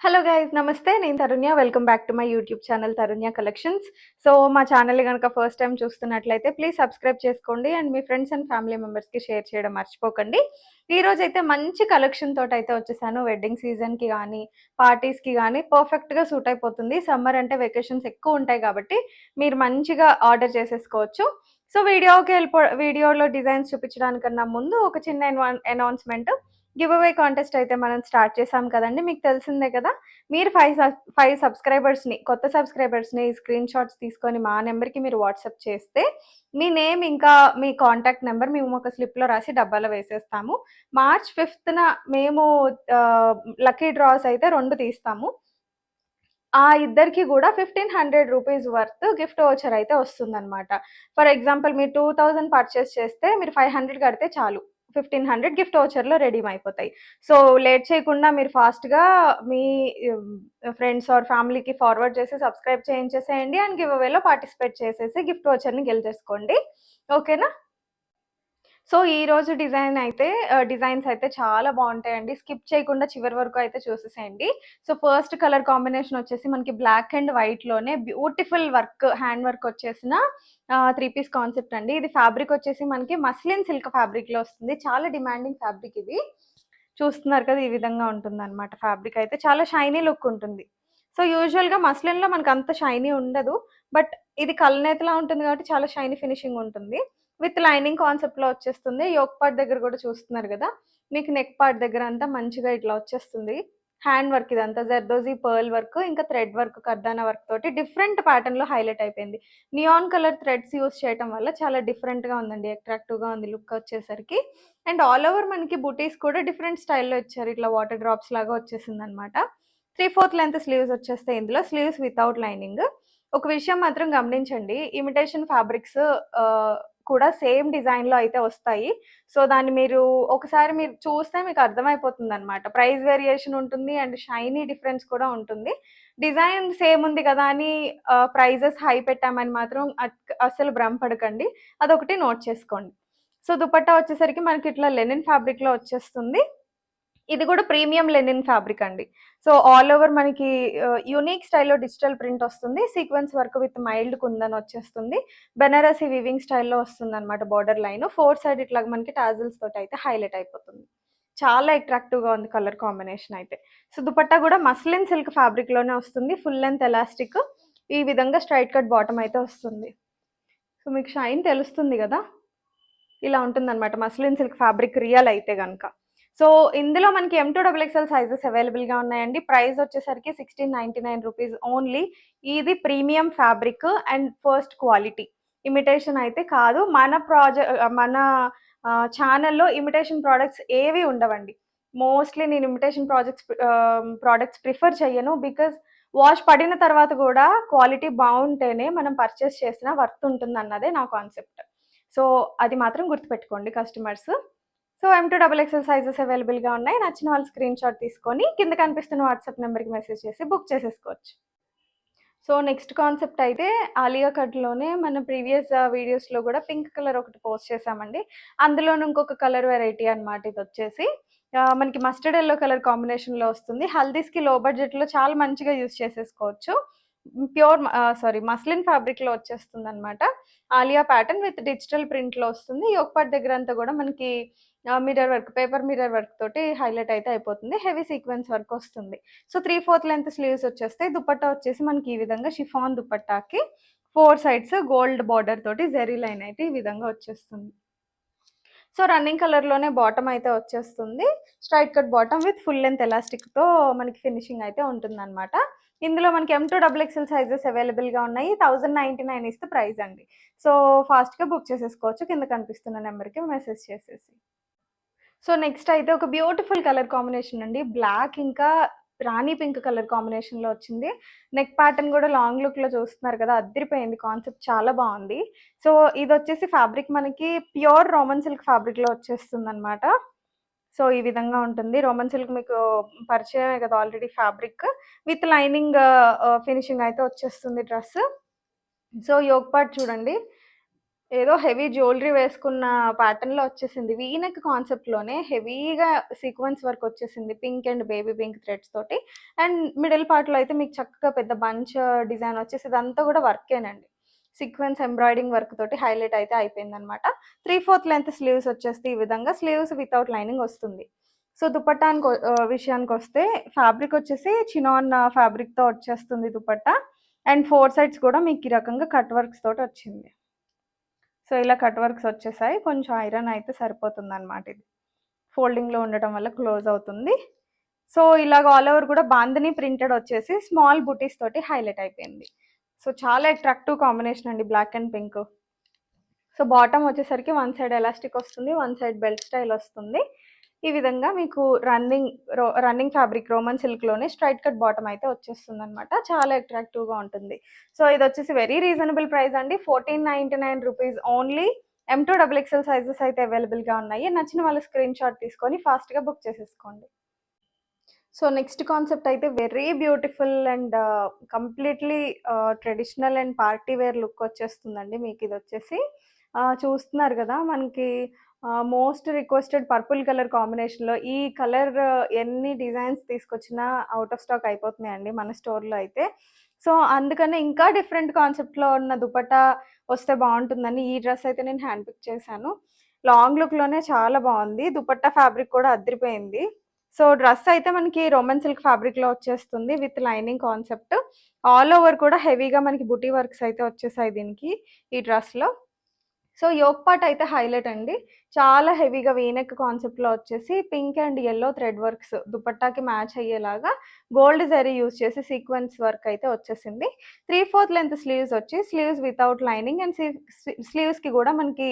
Hello guys నమస్తే. నేను Tarunya. Welcome back to my YouTube channel Tarunya collections. So మా ఛానల్ని కనుక ఫస్ట్ టైం చూస్తున్నట్లయితే ప్లీజ్ సబ్స్క్రైబ్ చేసుకోండి and me friends and family మెంబర్స్కి షేర్ చేయడం మర్చిపోకండి. ఈ రోజు అయితే మంచి కలెక్షన్ తోటి అయితే వచ్చేసాను. వెడ్డింగ్ సీజన్కి కానీ పార్టీస్కి కానీ పర్ఫెక్ట్గా సూట్ అయిపోతుంది. సమ్మర్ అంటే వెకేషన్స్ ఎక్కువ ఉంటాయి కాబట్టి మీరు మంచిగా ఆర్డర్ చేసేసుకోవచ్చు. సో వీడియోలో డిజైన్స్ చూపించడానికన్నా ముందు ఒక చిన్న అనౌన్స్మెంట్. గివ్ అవే కాంటెస్ట్ అయితే మనం స్టార్ట్ చేసాం కదండి. మీకు తెలిసిందే కదా. మీరు ఫైవ్ సబ్స్క్రైబర్స్ని, కొత్త సబ్స్క్రైబర్స్ని స్క్రీన్ షాట్స్ తీసుకొని మా నెంబర్కి మీరు వాట్సాప్ చేస్తే మీ నేమ్ ఇంకా మీ కాంటాక్ట్ నెంబర్ మేము ఒక స్లిప్లో రాసి డబ్బాలో వేసేస్తాము. మార్చ్ 5న మేము లక్కీ డ్రాస్ అయితే 2 తీస్తాము. ఆ ఇద్దరికి కూడా 1500 రూపీస్ వర్త్ గిఫ్ట్ వోచర్ అయితే వస్తుందన్నమాట. ఫర్ ఎగ్జాంపుల్ మీరు 2000 పర్చేస్ చేస్తే మీరు 500 కడితే చాలు, 1500 గిఫ్ట్ వోచర్లో రెడీమ్ అయిపోతాయి. సో లేట్ చేయకుండా మీరు ఫాస్ట్గా మీ ఫ్రెండ్స్ ఆర్ ఫ్యామిలీకి ఫార్వర్డ్ చేసి సబ్స్క్రైబ్ చేయించేసేయండి అండ్ గివ్ అవేలో పార్టిసిపేట్ చేసేసి గిఫ్ట్ వోచర్ని గెలిచేసుకోండి. ఓకేనా. సో ఈ రోజు డిజైన్స్ అయితే చాలా బాగుంటాయండి. స్కిప్ చేయకుండా చివరి వరకు అయితే చూసేసేయండి. సో ఫస్ట్ కలర్ కాంబినేషన్ వచ్చేసి మనకి బ్లాక్ అండ్ వైట్లోనే బ్యూటిఫుల్ వర్క్, హ్యాండ్ వర్క్ వచ్చేసిన 3 పీస్ కాన్సెప్ట్ అండి. ఇది ఫ్యాబ్రిక్ వచ్చేసి మనకి మస్లిన్ సిల్క్ ఫ్యాబ్రిక్లో వస్తుంది. చాలా డిమాండింగ్ ఫ్యాబ్రిక్ ఇది. చూస్తున్నారు కదా, ఈ విధంగా ఉంటుంది అనమాట. ఫ్యాబ్రిక్ అయితే చాలా షైనీ లుక్ ఉంటుంది. సో యూజువల్గా మస్లిన్లో మనకు అంత షైనీ ఉండదు, బట్ ఇది కల్నేతలా ఉంటుంది కాబట్టి చాలా షైనీ ఫినిషింగ్ ఉంటుంది. విత్ లైనింగ్ కాన్సెప్ట్లో వచ్చేస్తుంది. యోక్ పార్ట్ దగ్గర కూడా చూస్తున్నారు కదా, మీకు నెక్ పార్ట్ దగ్గర అంతా మంచిగా ఇట్లా వచ్చేస్తుంది. హ్యాండ్ వర్క్ ఇదంతా జర్దోజీ పర్ల్ వర్క్, ఇంకా థ్రెడ్ వర్క్, కర్దానా వర్క్ తోటి డిఫరెంట్ ప్యాటర్న్లో హైలైట్ అయిపోయింది. నియాన్ కలర్ థ్రెడ్స్ యూస్ చేయడం వల్ల చాలా డిఫరెంట్గా ఉందండి, అట్రాక్టివ్గా ఉంది లుక్ వచ్చేసరికి. అండ్ ఆల్ ఓవర్ మనకి బుటీస్ కూడా డిఫరెంట్ స్టైల్లో ఇచ్చారు. ఇట్లా వాటర్ డ్రాప్స్ లాగా వచ్చేసింది అనమాట. 3/4 లెంత్ స్లీవ్స్ వచ్చేస్తాయి ఇందులో, స్లీవ్స్ వితౌట్ లైనింగ్. ఒక విషయం మాత్రం గమనించండి, ఇమిటేషన్ ఫ్యాబ్రిక్స్ కూడా సేమ్ డిజైన్లో అయితే వస్తాయి. సో దాన్ని ఒకసారి మీరు చూస్తే మీకు అర్థమైపోతుంది అనమాట. ప్రైస్ వేరియేషన్ ఉంటుంది అండ్ షైనీ డిఫరెన్స్ కూడా ఉంటుంది. డిజైన్ సేమ్ ఉంది కదా అని ప్రైజెస్ హై పెట్టామని మాత్రం అస్సలు భ్రమపడకండి. అదొకటి నోట్ చేసుకోండి. సో దుపట్టా వచ్చేసరికి మనకి ఇట్లా లెనిన్ ఫ్యాబ్రిక్లో వచ్చేస్తుంది. ఇది కూడా ప్రీమియం లెనిన్ ఫ్యాబ్రిక్ అండి. సో ఆల్ ఓవర్ మనకి యూనిక్ స్టైల్లో డిజిటల్ ప్రింట్ వస్తుంది. Sequence work with mild kundan వచ్చేస్తుంది. బెనారసి వివింగ్ స్టైల్లో వస్తుంది అనమాట. బార్డర్ లైన్ 4 సైడ్ ఇట్లా మనకి టాజిల్స్ తోటి అయితే హైలైట్ అయిపోతుంది. చాలా అట్రాక్టివ్గా ఉంది కలర్ కాంబినేషన్ అయితే. సో దుపట్టా కూడా మస్లిన్ సిల్క్ ఫ్యాబ్రిక్లోనే వస్తుంది. ఫుల్ లెంత్ ఎలాస్టిక్, ఈ విధంగా స్ట్రైట్ కట్ బాటమ్ అయితే వస్తుంది. సో మీకు షైన్ తెలుస్తుంది కదా, ఇలా ఉంటుందన్నమాట మస్లిన్ సిల్క్ ఫ్యాబ్రిక్ రియల్ అయితే కనుక. సో ఇందులో మనకి M2XXL సైజెస్ అవైలబుల్గా ఉన్నాయండి. ప్రైస్ వచ్చేసరికి 1699 రూపీస్ ఓన్లీ. ఇది premium fabric and first quality, imitation అయితే కాదు. మన ఛానల్లో ఇమిటేషన్ ప్రోడక్ట్స్ ఏవి ఉండవండి. మోస్ట్లీ నేను ఇమిటేషన్ ప్రోడక్ట్స్ ప్రిఫర్ చెయ్యను. బికాజ్ వాష్ పడిన తర్వాత కూడా క్వాలిటీ బాగుంటేనే మనం పర్చేస్ చేసిన వర్త్ ఉంటుంది అన్నదే నా కాన్సెప్ట్. సో అది మాత్రం గుర్తుపెట్టుకోండి కస్టమర్స్. సో M2XXL సైజెస్ అవైలబుల్గా ఉన్నాయి. నచ్చిన వాళ్ళు స్క్రీన్ షాట్ తీసుకొని కింద కనిపిస్తున్న వాట్సాప్ నెంబర్కి మెసేజ్ చేసి బుక్ చేసేసుకోవచ్చు. సో నెక్స్ట్ కాన్సెప్ట్ అయితే ఆలియా కట్లోనే మన ప్రీవియస్ వీడియోస్లో కూడా పింక్ కలర్ ఒకటి పోస్ట్ చేసామండి. అందులోనే ఇంకొక కలర్ వెరైటీ అనమాట. ఇది వచ్చేసి మనకి మస్టర్డ్ ఎల్లో కలర్ కాంబినేషన్లో వస్తుంది. హల్దీస్కి లో బడ్జెట్లో చాలా మంచిగా యూస్ చేసేసుకోవచ్చు. మస్లిన్ ఫ్యాబ్రిక్లో వచ్చేస్తుంది అనమాట. ఆలియా ప్యాటర్న్ విత్ డిజిటల్ ప్రింట్లో వస్తుంది. యోక్ పార్ట్ దగ్గర అంతా కూడా మనకి mirror work, paper mirror work తోటి హైలైట్ అయితే అయిపోతుంది. హెవీ సీక్వెన్స్ వర్క్ వస్తుంది. సో 3/4 లెంత్ స్లీవ్స్ వచ్చేస్తాయి. దుపట్టా వచ్చేసి మనకి ఈ విధంగా షిఫాన్ దుపట్టాకి 4 సైడ్స్ గోల్డ్ బార్డర్ తోటి జెరీ లైన్ అయితే ఈ విధంగా వచ్చేస్తుంది. సో రన్నింగ్ కలర్లోనే బాటమ్ అయితే వచ్చేస్తుంది. Straight cut bottom with full length ఎలాస్టిక్తో మనకి ఫినిషింగ్ అయితే ఉంటుందన్నమాట. ఇందులో మనకి M2XXL సైజెస్ అవైలబుల్గా ఉన్నాయి. 1099 ఇస్తే ప్రైస్ అండి. సో ఫాస్ట్గా బుక్ చేసేసుకోవచ్చు కింద కనిపిస్తున్న నెంబర్కి మెసేజ్ చేసేసి. సో నెక్స్ట్ అయితే ఒక బ్యూటిఫుల్ కలర్ కాంబినేషన్ అండి. బ్లాక్ ఇంకా రాణి పింక్ కలర్ కాంబినేషన్లో వచ్చింది. నెక్ ప్యాటర్న్ కూడా లాంగ్ లుక్లో చూస్తున్నారు కదా, అద్దరిపోయింది. కాన్సెప్ట్ చాలా బాగుంది. సో ఇది వచ్చేసి ఫ్యాబ్రిక్ మనకి ప్యూర్ రోమన్ సిల్క్ ఫ్యాబ్రిక్లో వచ్చేస్తుంది అనమాట. సో ఈ విధంగా ఉంటుంది. రోమన్ సిల్క్ మీకు పరిచయమే కదా already fabric. With lining finishing అయితే వచ్చేస్తుంది డ్రెస్. సో యోక్ పార్ట్ చూడండి, ఏదో హెవీ జ్యువెలరీ వేసుకున్న ప్యాటర్న్‌లో వచ్చేసింది. వీ నెక్ కాన్సెప్ట్‌లోనే హెవీగా సీక్వెన్స్ వర్క్ వచ్చేసింది. Pink and baby pink threads తోటి. అండ్ మిడిల్ పార్ట్‌లో అయితే మీకు చక్కగా పెద్ద బంచ్ డిజైన్ వచ్చేసి ఇదంతా కూడా వర్కేనండి. సీక్వెన్స్ ఎంబ్రాయిడరింగ్ వర్క్ తోటి హైలైట్ అయితే అయిపోయిందనమాట. 3/4 లెంత్ స్లీవ్స్ వచ్చేస్తే ఈ విధంగా స్లీవ్స్ వితౌట్ లైనింగ్ వస్తుంది. సో దుపట్టానికి విషయానికొస్తే ఫ్యాబ్రిక్ వచ్చేసి చినాన్ ఫ్యాబ్రిక్‌తో వచ్చేస్తుంది దుపట్టా. అండ్ 4 సైడ్స్ కూడా మీకు ఈ రకంగా కట్ వర్క్స్ తోటి వచ్చింది. సో ఇలా కట్ వర్క్స్ వచ్చేసాయి. కొంచెం ఐరన్ అయితే సరిపోతుందనమాట ఇది. ఫోల్డింగ్‌లో ఉండటం వల్ల క్లోజ్ అవుతుంది. సో ఇలాగ ఆల్ ఓవర్ కూడా బాందిని ప్రింటెడ్ వచ్చేసి స్మాల్ బుటీస్ తోటి హైలైట్ అయిపోయింది. సో చాలా అట్రాక్టివ్ కాంబినేషన్ అండి black and pink. So bottom వచ్చేసరికి వన్ సైడ్ ఎలాస్టిక్ వస్తుంది, వన్ సైడ్ బెల్ట్ స్టైల్ వస్తుంది. ఈ విధంగా మీకు రన్నింగ్ ఫ్యాబ్రిక్ రోమన్ సిల్క్‌లోనే స్ట్రైట్ కట్ బాటమ్ అయితే వచ్చేస్తుందనమాట. చాలా అట్రాక్టివ్‌గా ఉంటుంది. సో ఇదొచ్చేసి వెరీ రీజనబుల్ ప్రైస్ అండి. 1499 rupees only. M2 XXL sizes అయితే అవైలబుల్‌గా ఉన్నాయి. నచ్చిన వాళ్ళు స్క్రీన్ షాట్ తీసుకొని ఫాస్ట్‌గా బుక్ చేసేసుకోండి. సో నెక్స్ట్ కాన్సెప్ట్ అయితే very beautiful and completely traditional and party wear look వచ్చేస్తుందండి మీకు ఇది వచ్చేసి. చూస్తున్నారు కదా మనకి మోస్ట్ రిక్వెస్టెడ్ పర్పుల్ కలర్ కాంబినేషన్లో ఈ కలర్ ఎన్ని డిజైన్స్ తీసుకొచ్చినా అవుట్ ఆఫ్ స్టాక్ అయిపోతున్నాయండి మన స్టోర్లో అయితే. సో అందుకనే ఇంకా డిఫరెంట్ కాన్సెప్ట్లో ఉన్న దుపట్టా వస్తే బాగుంటుందని ఈ డ్రెస్ అయితే నేను హ్యాండ్ పిక్ చేశాను. లాంగ్ లుక్లోనే చాలా బాగుంది. దుపట్టా ఫ్యాబ్రిక్ కూడా అదిరిపోయింది. సో డ్రెస్ అయితే మనకి రోమన్ సిల్క్ ఫ్యాబ్రిక్‌లో వచ్చేస్తుంది with lining concept. All over కూడా హెవీగా మనకి బుటీ వర్క్స్ అయితే వచ్చేసాయి దీనికి ఈ డ్రెస్‌లో. సో యోక్ పార్ట్ అయితే హైలైట్ అండి. చాలా హెవీగా వీ నెక్ కాన్సెప్ట్‌లో వచ్చేసి pink and yellow thread works దుపట్టాకి మ్యాచ్ అయ్యేలాగా గోల్డ్ జరీ యూజ్ చేసి సీక్వెన్స్ వర్క్ అయితే వచ్చేసింది. 3/4 లెంత్ స్లీవ్స్ వచ్చి స్లీవ్స్ వితౌట్ లైనింగ్ అండ్ స్లీవ్స్‌కి కూడా మనకి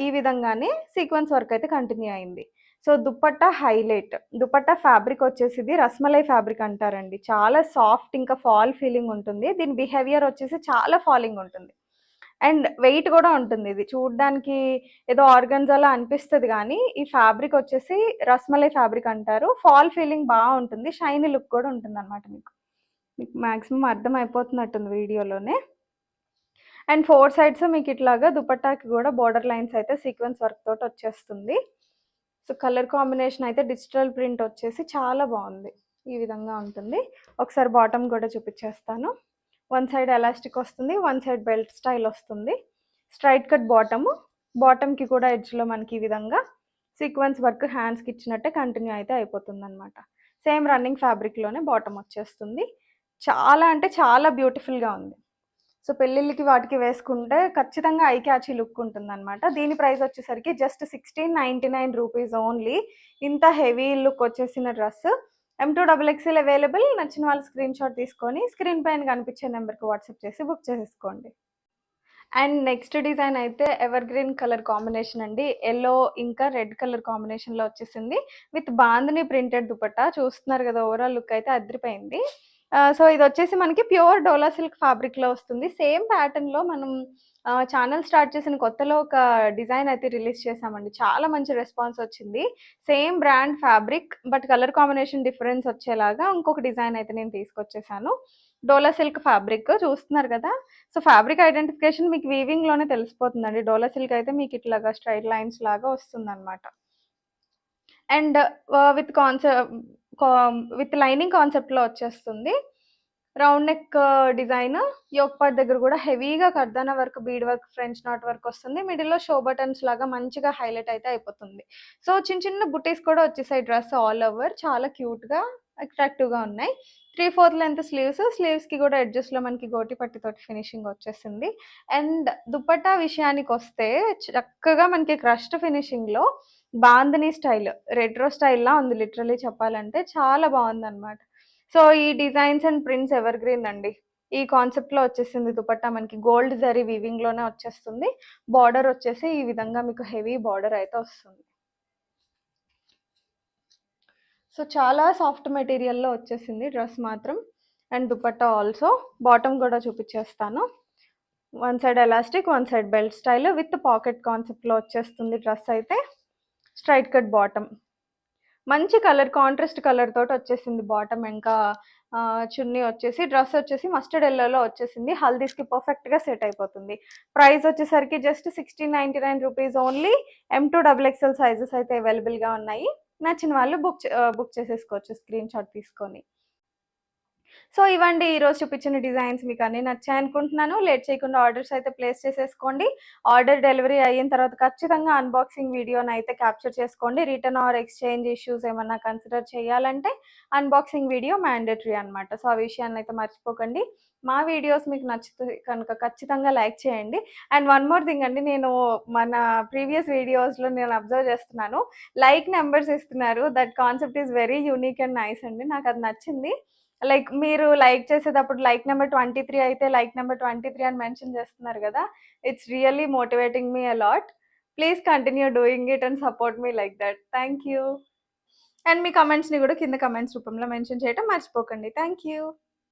ఈ విధంగానే సీక్వెన్స్ వర్క్ అయితే కంటిన్యూ అయింది. So dupatta highlight. Dupatta fabric వచ్చేసి ఇది రస్మలై ఫ్యాబ్రిక్ అంటారండి. చాలా సాఫ్ట్ ఇంకా ఫాల్ ఫీలింగ్ ఉంటుంది. దీని బిహేవియర్ వచ్చేసి చాలా ఫాలింగ్ ఉంటుంది. అండ్ వెయిట్ కూడా ఉంటుంది. ఇది చూడ్డానికి ఏదో ఆర్గన్జాలా అనిపిస్తది గానీ, ఈ ఫ్యాబ్రిక్ వచ్చేసి రస్మలై ఫ్యాబ్రిక్ అంటారు. ఫాల్ ఫీలింగ్ బావుంటుంది. షైనీ లుక్ కూడా ఉంటుందనమాట మీకు. మీకు మాక్సిమం అర్థమైపోతున్నట్టుంది వీడియోలోనే. అండ్ 4 సైడ్స్ మీకు ఇట్లాగా దుపట్టాకి కూడా బోర్డర్ లైన్స్ అయితే సీక్వెన్స్ వర్క్ తోటి వచ్చేస్తుంది. సో కలర్ కాంబినేషన్ అయితే డిజిటల్ ప్రింట్ వచ్చేసి చాలా బాగుంది. ఈ విధంగా ఉంటుంది. ఒకసారి బాటమ్ కూడా చూపించేస్తాను. వన్ సైడ్ ఎలాస్టిక్ వస్తుంది, వన్ సైడ్ బెల్ట్ స్టైల్ వస్తుంది. Straight cut bottom. బాటమ్కి కూడా ఎడ్జ్లో మనకి ఈ విధంగా సీక్వెన్స్ వర్క్ హ్యాండ్స్కి ఇచ్చినట్టే కంటిన్యూ అయితే అయిపోతుంది అనమాట. సేమ్ రన్నింగ్ ఫ్యాబ్రిక్లోనే బాటమ్ వచ్చేస్తుంది. చాలా అంటే చాలా బ్యూటిఫుల్గా ఉంది. సో పెళ్ళిళ్ళకి వాటికి వేసుకుంటే ఖచ్చితంగా ఐ క్యాచీ లుక్ ఉంటుందన్నమాట. దీని ప్రైస్ వచ్చేసరికి జస్ట్ 1699 రూపీస్ ఓన్లీ. ఇంత హెవీ లుక్ వచ్చేసిన డ్రెస్ M2 XXL అవైలబుల్. నచ్చిన వాళ్ళు స్క్రీన్ షాట్ తీసుకొని స్క్రీన్ పైన కనిపించే నెంబర్కి వాట్సాప్ చేసి బుక్ చేసేసుకోండి. అండ్ నెక్స్ట్ డిజైన్ అయితే ఎవర్ గ్రీన్ కలర్ కాంబినేషన్ అండి. ఎల్లో ఇంకా రెడ్ కలర్ కాంబినేషన్లో వచ్చేసింది విత్ బాందిని ప్రింటెడ్ దుపట్టా. చూస్తున్నారు కదా, ఓవరాల్ లుక్ అయితే అదిరిపోయింది. సో ఇది వచ్చేసి మనకి ప్యూర్ డోలా సిల్క్ ఫ్యాబ్రిక్లో వస్తుంది. సేమ్ ప్యాటర్న్లో మనం ఛానల్ స్టార్ట్ చేసిన కొత్తలో ఒక డిజైన్ అయితే రిలీజ్ చేసామండి. చాలా మంచి రెస్పాన్స్ వచ్చింది. Same brand fabric but colour combination difference వచ్చేలాగా ఇంకొక డిజైన్ అయితే నేను తీసుకొచ్చేసాను. డోలా సిల్క్ ఫ్యాబ్రిక్ చూస్తున్నారు కదా. సో ఫ్యాబ్రిక్ ఐడెంటిఫికేషన్ మీకు వీవింగ్‌లోనే తెలిసిపోతుందండి. డోలా సిల్క్ అయితే మీకు ఇట్లాగా స్ట్రెయిట్ లైన్స్ లాగా వస్తుందన్నమాట. అండ్ విత్ విత్ లైనింగ్ కాన్సెప్ట్‌లో వచ్చేస్తుంది. Round neck design. Yoke part దగ్గర కూడా హెవీగా కర్దానా work, bead work, French knot work వస్తుంది. మిడిల్‌లో షో బటన్స్ లాగా మంచిగా హైలైట్ అయితే అయిపోతుంది. సో చిన్న చిన్న బుటీస్ కూడా వచ్చేసాయి డ్రెస్ ఆల్ ఓవర్. చాలా క్యూట్‌గా, అట్రాక్టివ్‌గా ఉన్నాయి. 3/4 లెంత్ స్లీవ్స్. స్లీవ్స్‌కి కూడా ఎడ్జెస్‌లో మనకి గోటి పట్టితోటి ఫినిషింగ్ వచ్చేసింది. అండ్ దుపట్టా విషయానికొస్తే చక్కగా మనకి క్రష్డ్ ఫినిషింగ్‌లో బాందిని స్టైల్, రెట్రో స్టైల్‌లా ఉంది లిటరల్లీ చెప్పాలంటే. చాలా బాగుందన్నమాట. సో ఈ designs and prints ever green అండి. ఈ కాన్సెప్ట్‌లో వచ్చేసింది దుపట్టా మనకి గోల్డ్ జరీ వీవింగ్‌లోనే వచ్చేస్తుంది. బార్డర్ వచ్చేసి ఈ విధంగా మీకు హెవీ బార్డర్ అయితే వస్తుంది. సో చాలా సాఫ్ట్ మెటీరియల్‌లో వచ్చేసింది డ్రెస్ మాత్రం. And dupatta also. బాటమ్ కూడా చూపించేస్తాను. One side elastic, one side belt style with pocket కాన్సెప్ట్‌లో వచ్చేస్తుంది డ్రెస్ అయితే. Straight cut bottom. మంచి కలర్ కాంట్రాస్ట్ కలర్ తోటి వచ్చేసింది బాటమ్. ఇంకా చున్నీ వచ్చేసి డ్రెస్ వచ్చేసి మస్టర్డ్ ఎల్లోలో వచ్చేసింది. హల్దీస్‌కి పర్ఫెక్ట్‌గా సెట్ అయిపోతుంది. ప్రైస్ వచ్చేసరికి just 1699 rupees only. M2 XXL sizes అయితే అవైలబుల్‌గా ఉన్నాయి. నచ్చిన వాళ్ళు బుక్ చేసేసుకోవచ్చు స్క్రీన్‌షాట్ తీసుకొని. సో ఇవండి ఈరోజు చూపించిన డిజైన్స్ మీకు అన్నీ నచ్చాయనుకుంటున్నాను. లేట్ చేయకుండా ఆర్డర్స్ అయితే ప్లేస్ చేసేసుకోండి. ఆర్డర్ డెలివరీ అయిన తర్వాత ఖచ్చితంగా అన్బాక్సింగ్ వీడియోనైతే క్యాప్చర్ చేసుకోండి. రిటర్న్ ఆర్ ఎక్స్‌చేంజ్ ఇష్యూస్ ఏమన్నా కన్సిడర్ చేయాలంటే అన్బాక్సింగ్ వీడియో మ్యాండేటరీ అనమాట. సో ఆ విషయాన్నైతే మర్చిపోకండి. మా వీడియోస్ మీకు నచ్చితే కనుక ఖచ్చితంగా లైక్ చేయండి. అండ్ వన్ మోర్ థింగ్ అండి, నేను మన ప్రీవియస్ వీడియోస్‌లో నేను అబ్జర్వ్ చేస్తున్నాను. లైక్ నంబర్స్ ఇస్తున్నారు. That concept is very unique and nice అండి. నాకది నచ్చింది. లైక్ మీరు లైక్ చేసేటప్పుడు లైక్ నెంబర్ 23 అయితే లైక్ నెంబర్ 23 అని మెన్షన్ చేస్తున్నారు గదా! It's really motivating me a lot. Please continue doing it and support me like that. Thank you. And మీ కామెంట్స్‌ని గూడా కింద కామెంట్స్ రూపంలో మెన్షన్ చేయడం మర్చిపోకండి. Thank you.